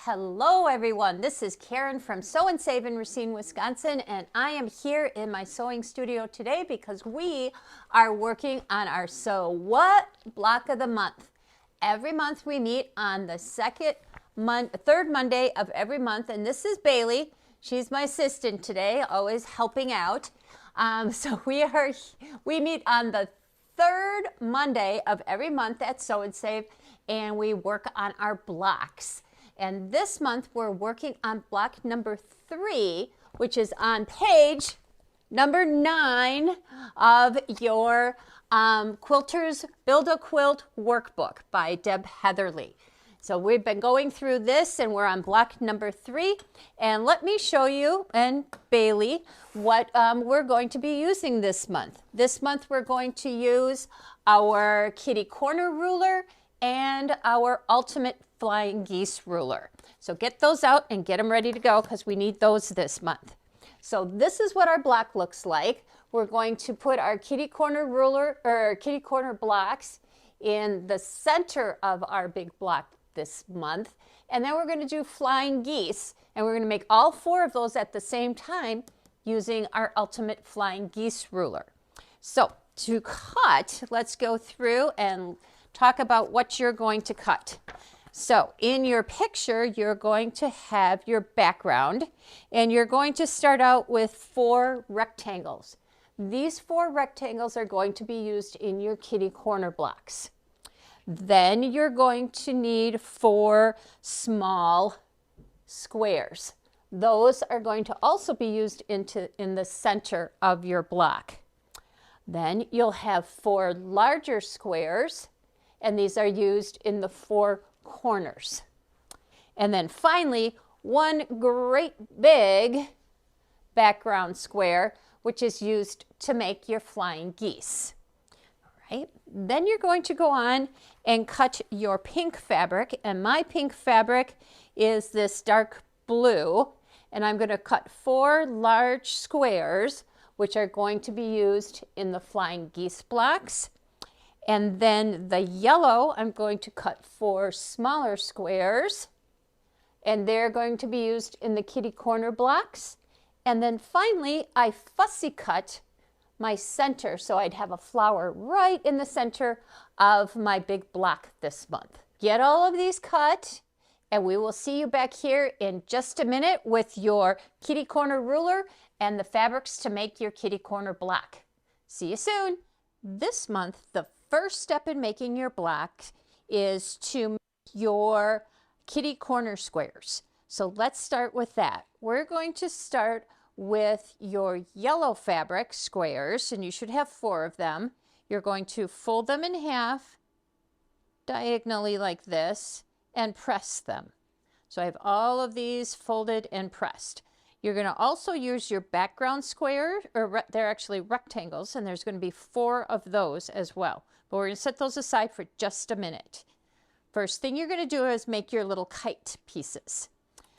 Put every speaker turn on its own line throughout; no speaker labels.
Hello everyone, this is Karen from Sew and Save in Racine, Wisconsin, and I am here in my sewing studio today because we are working on our Sew What block of the month. Every month we meet on the third Monday of every month, and this is Bailey. She's my assistant today, always helping out. So we meet on the third Monday of every month at Sew and Save, and we work on our blocks. And this month we're working on block number 3, which is on page number 9 of your Quilters Build a Quilt workbook by Deb Heatherly. So we've been going through this and we're on block number 3. And let me show you and Bailey what we're going to be using this month. This month we're going to use our kitty corner ruler and our ultimate flying geese ruler. So get those out and get them ready to go because we need those this month. So this is what our block looks like. We're going to put our kitty corner ruler or kitty corner blocks in the center of our big block this month. And then we're going to do flying geese, and we're going to make all 4 of those at the same time using our ultimate flying geese ruler. So to cut, let's go through and talk about what you're going to cut. So in your picture, you're going to have your background, and you're going to start out with 4 rectangles. These 4 rectangles are going to be used in your kitty corner blocks. Then you're going to need 4 small squares. Those are going to also be used in the center of your block. Then you'll have 4 larger squares, and these are used in the 4 corners. And then finally, 1 great big background square, which is used to make your flying geese. All right. Then you're going to go on and cut your pink fabric, and my pink fabric is this dark blue, and I'm going to cut 4 large squares, which are going to be used in the flying geese blocks. And then the yellow, I'm going to cut 4 smaller squares, and they're going to be used in the kitty corner blocks. And then finally, I fussy cut my center, so I'd have a flower right in the center of my big block this month. Get all of these cut, and we will see you back here in just a minute with your kitty corner ruler and the fabrics to make your kitty corner block. See you soon. This month, the first step in making your block is to make your kitty corner squares. So let's start with that. We're going to start with your yellow fabric squares, and you should have 4 of them. You're going to fold them in half diagonally like this and press them. So I have all of these folded and pressed. You're going to also use your background square, or they're actually rectangles, and there's going to be 4 of those as well. But we're going to set those aside for just a minute. First thing you're going to do is make your little kite pieces.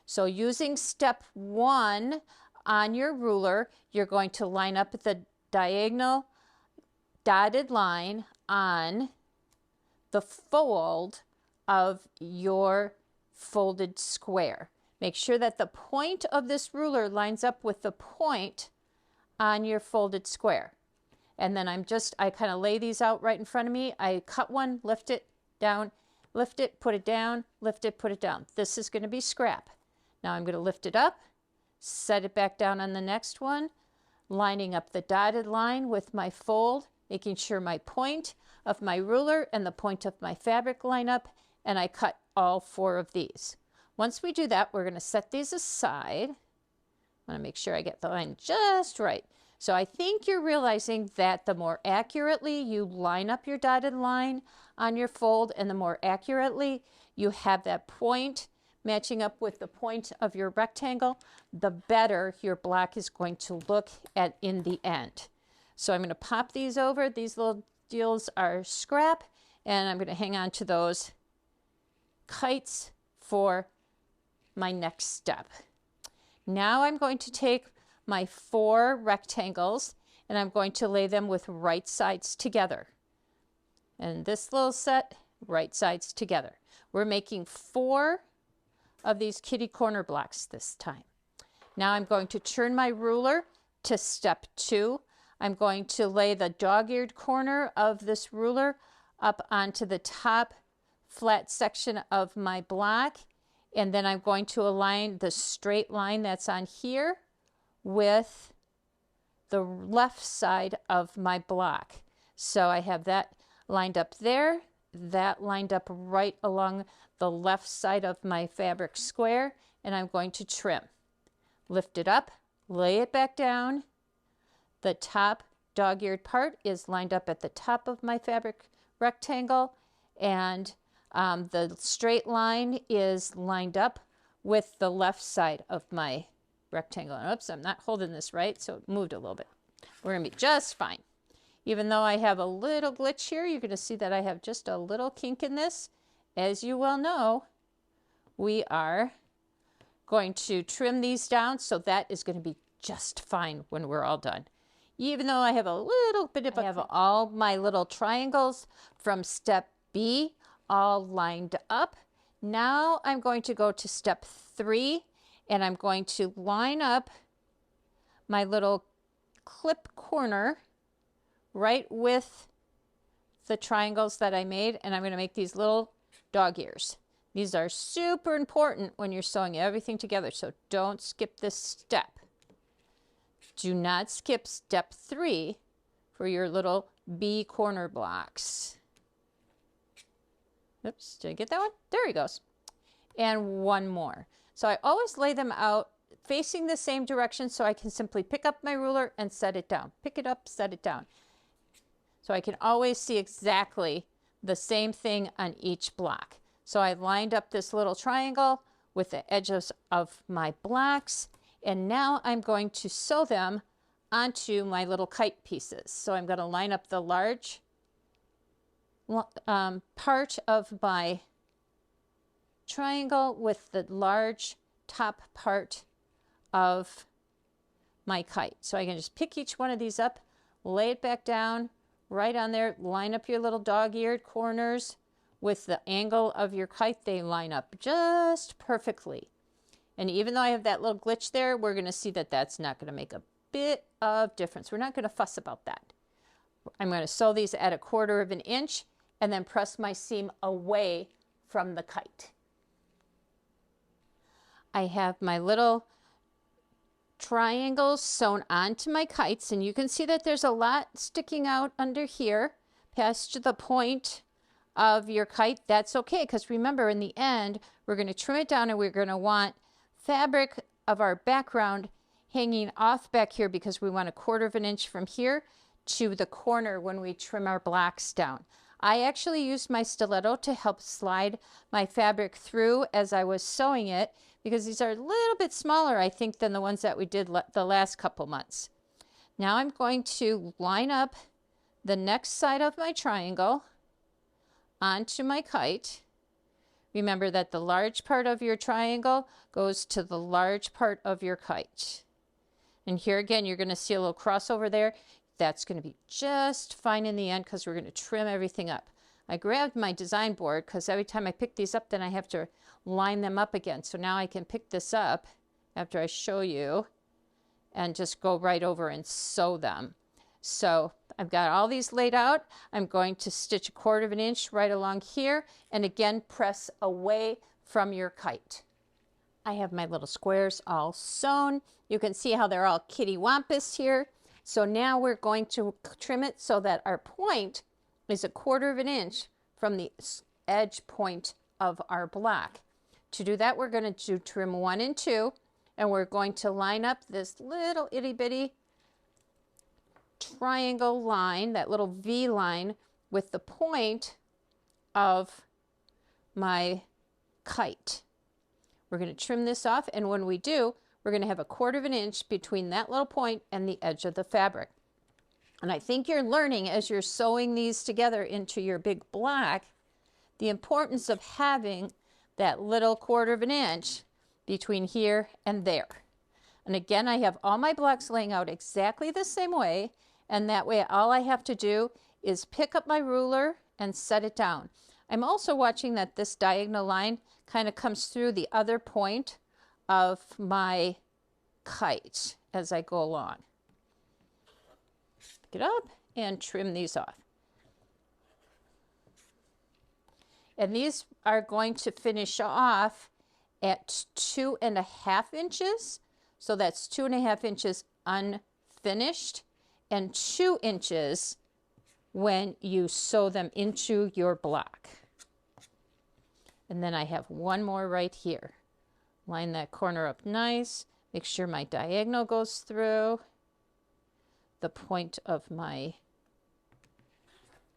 So using step 1 on your ruler, you're going to line up the diagonal dotted line on the fold of your folded square. Make sure that the point of this ruler lines up with the point on your folded square. And then I kind of lay these out right in front of me. I cut one, lift it down, lift it, put it down, lift it, put it down. This is going to be scrap. Now I'm going to lift it up, set it back down on the next one, lining up the dotted line with my fold, making sure my point of my ruler and the point of my fabric line up, and I cut all 4 of these. Once we do that, we're going to set these aside. I want to make sure I get the line just right. So I think you're realizing that the more accurately you line up your dotted line on your fold, and the more accurately you have that point matching up with the point of your rectangle, the better your block is going to look at in the end. So I'm going to pop these over. These little deals are scrap, and I'm going to hang on to those kites for my next step. Now I'm going to take my 4 rectangles, and I'm going to lay them with right sides together. And this little set, right sides together. We're making 4 of these kitty corner blocks this time. Now I'm going to turn my ruler to step 2. I'm going to lay the dog-eared corner of this ruler up onto the top flat section of my block, and then I'm going to align the straight line that's on here with the left side of my block. So I have that lined up there, that lined up right along the left side of my fabric square, and I'm going to trim. Lift it up, lay it back down. The top dog-eared part is lined up at the top of my fabric rectangle, and the straight line is lined up with the left side of my rectangle. And oops, I'm not holding this right, so it moved a little bit. We're going to be just fine. Even though I have a little glitch here, you're going to see that I have just a little kink in this. As you well know, we are going to trim these down, so that is going to be just fine when we're all done. Even though I have a little bit of, I have all my little triangles from step B all lined up. Now I'm going to go to step 3, and I'm going to line up my little clip corner right with the triangles that I made, and I'm going to make these little dog ears. These are super important when you're sewing everything together, so don't skip this step. Do not skip step 3 for your little B corner blocks. Oops, did I get that one? There he goes. And one more. So I always lay them out facing the same direction, so I can simply pick up my ruler and set it down. Pick it up, set it down. So I can always see exactly the same thing on each block. So I lined up this little triangle with the edges of my blocks, and now I'm going to sew them onto my little kite pieces. So I'm going to line up the large part of my triangle with the large top part of my kite. So I can just pick each one of these up, lay it back down, right on there, line up your little dog-eared corners with the angle of your kite. They line up just perfectly. And even though I have that little glitch there, we're going to see that that's not going to make a bit of difference. We're not going to fuss about that. I'm going to sew these at 1/4 of an inch and then press my seam away from the kite. I have my little triangles sewn onto my kites, and you can see that there's a lot sticking out under here past the point of your kite. That's okay, because remember, in the end, we're going to trim it down, and we're going to want fabric of our background hanging off back here, because we want 1/4 of an inch from here to the corner when we trim our blocks down. I actually used my stiletto to help slide my fabric through as I was sewing it, because these are a little bit smaller, I think, than the ones that we did the last couple months. Now I'm going to line up the next side of my triangle onto my kite. Remember that the large part of your triangle goes to the large part of your kite. And here again, you're going to see a little crossover there. That's going to be just fine in the end, because we're going to trim everything up. I grabbed my design board, because every time I pick these up, then I have to line them up again. So now I can pick this up after I show you and just go right over and sew them. So I've got all these laid out. I'm going to stitch 1/4 of an inch right along here, and again press away from your kite. I have my little squares all sewn. You can see how they're all kitty wampus here. So now we're going to trim it so that our point is 1/4 of an inch from the edge point of our block. To do that, we're going to do trim 1 and 2, and we're going to line up this little itty bitty triangle line, that little V line, with the point of my kite. We're going to trim this off, and when we do, we're going to have 1/4 of an inch between that little point and the edge of the fabric. And I think you're learning, as you're sewing these together into your big block, the importance of having that little 1/4 of an inch between here and there. And again, I have all my blocks laying out exactly the same way, and that way all I have to do is pick up my ruler and set it down. I'm also watching that this diagonal line kind of comes through the other point of my kite as I go along. Pick it up and trim these off. And these are going to finish off at 2.5 inches. So that's 2.5 inches unfinished and 2 inches when you sew them into your block. And then I have one more right here. Line that corner up nice. Make sure my diagonal goes through the point of my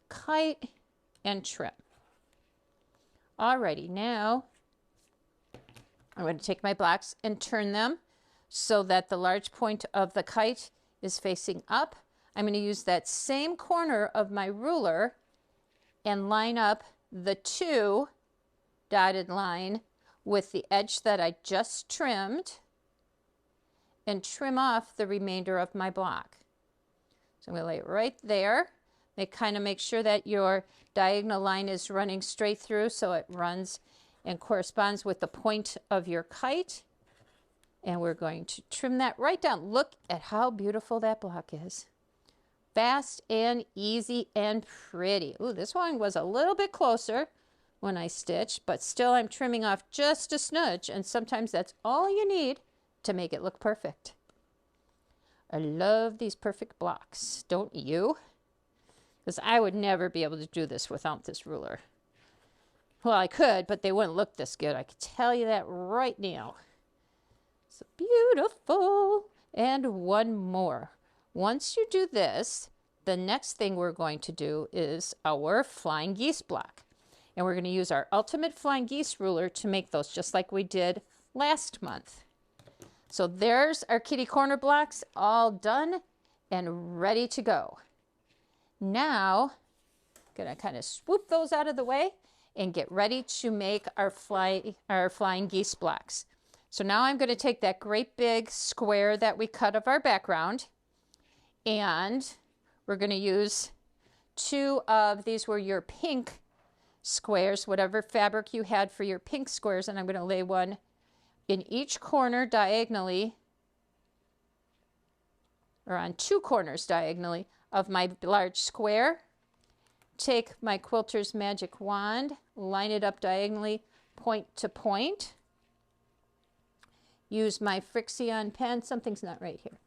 kite and trim. Alrighty, now I'm going to take my blocks and turn them so that the large point of the kite is facing up. I'm going to use that same corner of my ruler and line up the 2 dotted line with the edge that I just trimmed and trim off the remainder of my block. So I'm going to lay it right there. Make sure that your diagonal line is running straight through so it runs and corresponds with the point of your kite. And we're going to trim that right down. Look at how beautiful that block is. Fast and easy and pretty. Ooh, this one was a little bit closer when I stitched, but still I'm trimming off just a smudge, and sometimes that's all you need to make it look perfect. I love these perfect blocks, don't you? Because I would never be able to do this without this ruler. Well, I could, but they wouldn't look this good. I can tell you that right now. So beautiful. And one more. Once you do this, the next thing we're going to do is our flying geese block. And we're going to use our Ultimate Flying Geese ruler to make those just like we did last month. So there's our kitty corner blocks all done and ready to go. Now, I'm going to kind of swoop those out of the way and get ready to make our flying geese blocks. So now I'm going to take that great big square that we cut of our background, and we're going to use 2 of these were your pink squares, whatever fabric you had for your pink squares, and I'm going to lay one in each corner diagonally, or on 2 corners diagonally of my large square. Take my quilter's magic wand, line it up diagonally, point to point. Use my Frixion pen. Something's not right here.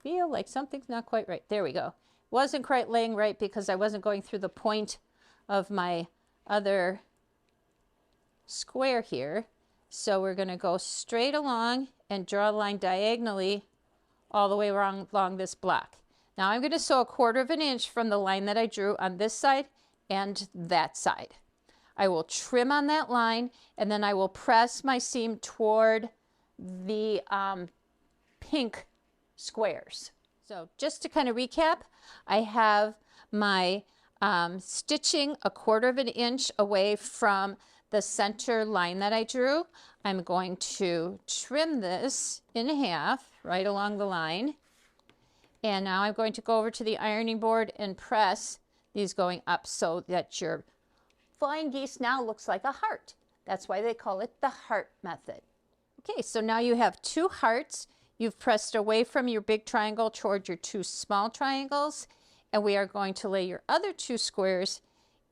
Feel like something's not quite right. There we go. Wasn't quite laying right because I wasn't going through the point of my other square here. So we're going to go straight along and draw a line diagonally all the way along this block. Now I'm going to sew 1/4 inch from the line that I drew on this side and that side. I will trim on that line, and then I will press my seam toward the pink squares. So just to kind of recap, I have my stitching 1/4 inch away from the center line that I drew. I'm going to trim this in half right along the line. And now I'm going to go over to the ironing board and press these going up so that your flying geese now looks like a heart. That's why they call it the heart method. Okay, so now you have 2 hearts. You've pressed away from your big triangle toward your 2 small triangles, and we are going to lay your other 2 squares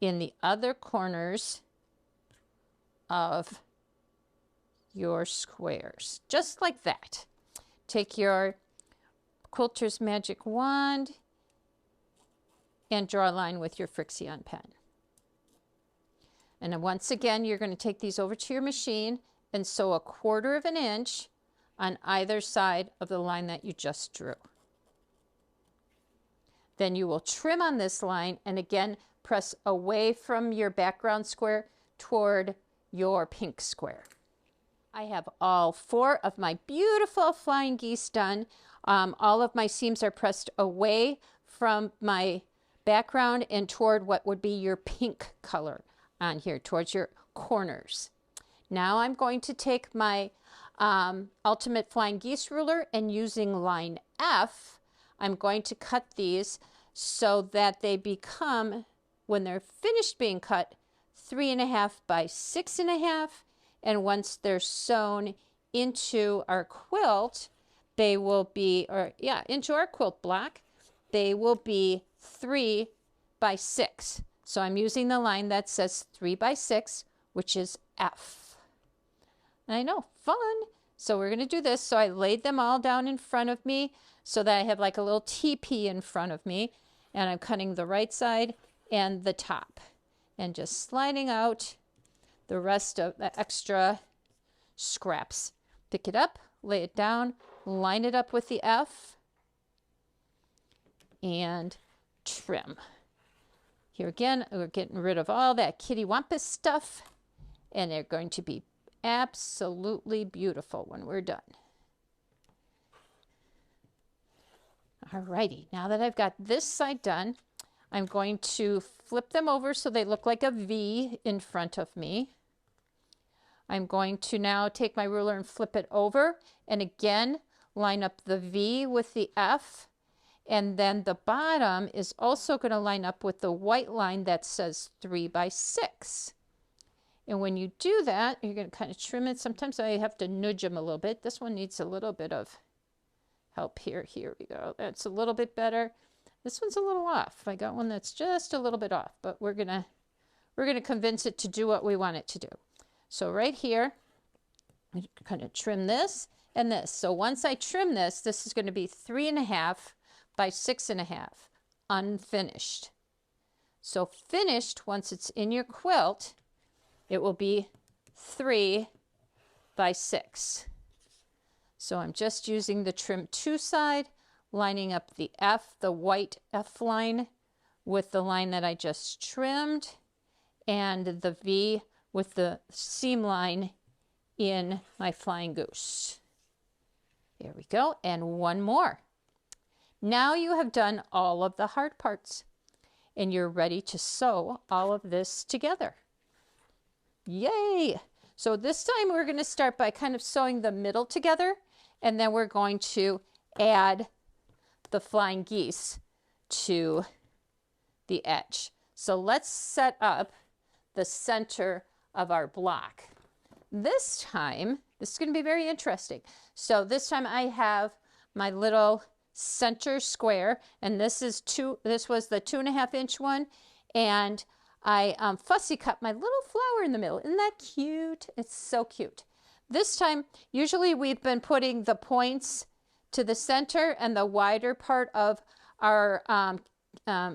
in the other corners of your squares, just like that. Take your quilter's magic wand and draw a line with your Frixion pen. And then once again, you're going to take these over to your machine and sew 1/4 inch on either side of the line that you just drew. Then you will trim on this line and again press away from your background square toward your pink square. I have all 4 of my beautiful flying geese done. All of my seams are pressed away from my background and toward what would be your pink color on here, towards your corners. Now I'm going to take my Ultimate Flying Geese ruler, and using line F, I'm going to cut these so that they become when they're finished being cut, 3.5 by 6.5. And once they're sewn into our quilt, they will be, into our quilt block, they will be 3 by 6. So I'm using the line that says 3 by 6, which is F. I know, fun. So we're going to do this. So I laid them all down in front of me so that I have like a little teepee in front of me. And I'm cutting the right side and the top. And just sliding out the rest of the extra scraps. Pick it up, lay it down, line it up with the F, and trim. Here again, we're getting rid of all that kitty wampus stuff, and they're going to be absolutely beautiful when we're done. Alrighty, now that I've got this side done, I'm going to flip them over so they look like a V in front of me. I'm going to now take my ruler and flip it over, and again, line up the V with the F, and then the bottom is also going to line up with the white line that says 3 by 6. And when you do that, you're going to kind of trim it. Sometimes I have to nudge them a little bit. This one needs a little bit of help here. Here we go. That's a little bit better. This one's a little off. I got one that's just a little bit off, but we're gonna convince it to do what we want it to do. So right here, I'm going to trim this and this. So once I trim this, this is going to be 3.5 by 6.5, unfinished. So finished, once it's in your quilt, it will be 3 by 6. So I'm just using the trim 2 side, lining up the F, the white F line, with the line that I just trimmed, and the V with the seam line in my flying goose. There we go, and one more. Now you have done all of the hard parts, and you're ready to sew all of this together. Yay! So this time we're going to start by kind of sewing the middle together, and then we're going to add the flying geese to the edge. So let's set up the center of our block. This time, this is going to be very interesting. So this time I have my little center square, and this was the 2.5 inch one, and I fussy cut my little flower in the middle. Isn't that cute? It's so cute. This time, usually we've been putting the points to the center, and the wider part of our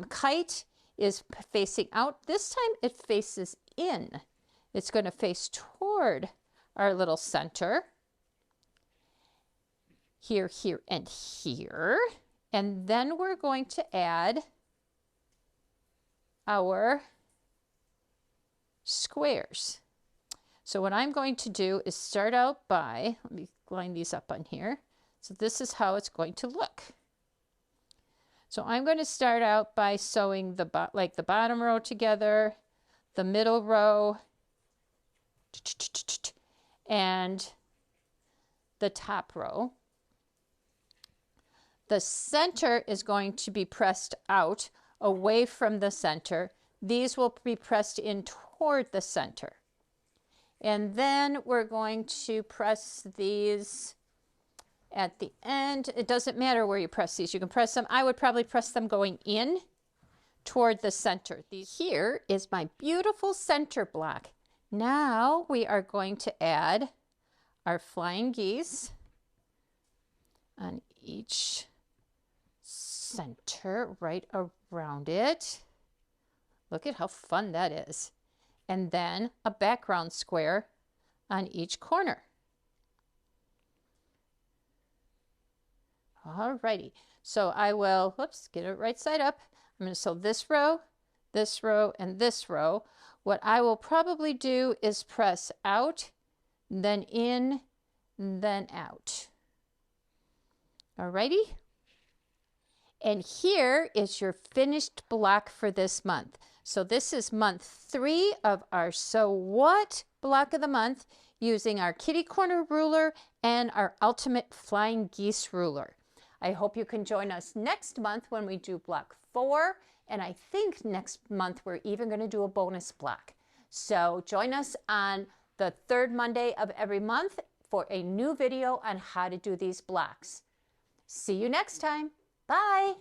kite is facing out. This time it faces in. It's going to face toward our little center. Here, here, and here. And then we're going to add our squares. So what I'm going to do is start out by, let me line these up on here. So this is how it's going to look. So I'm going to start out by sewing the bottom row together, the middle row, and the top row. The center is going to be pressed out away from the center. These will be pressed in toward the center. And then we're going to press these at the end. It doesn't matter where you press these. You can press them. I would probably press them going in toward the center. Here is my beautiful center block. Now we are going to add our flying geese on each center right around it. Look at how fun that is. And then a background square on each corner. Alrighty, so I will, get it right side up. I'm going to sew this row, and this row. What I will probably do is press out, then in, then out. Alrighty? And here is your finished block for this month. So this is month 3 of our So What block of the month using our kitty corner ruler and our ultimate flying geese ruler. I hope you can join us next month when we do block 4, and I think next month we're even going to do a bonus block. So join us on the third Monday of every month for a new video on how to do these blocks. See you next time. Bye.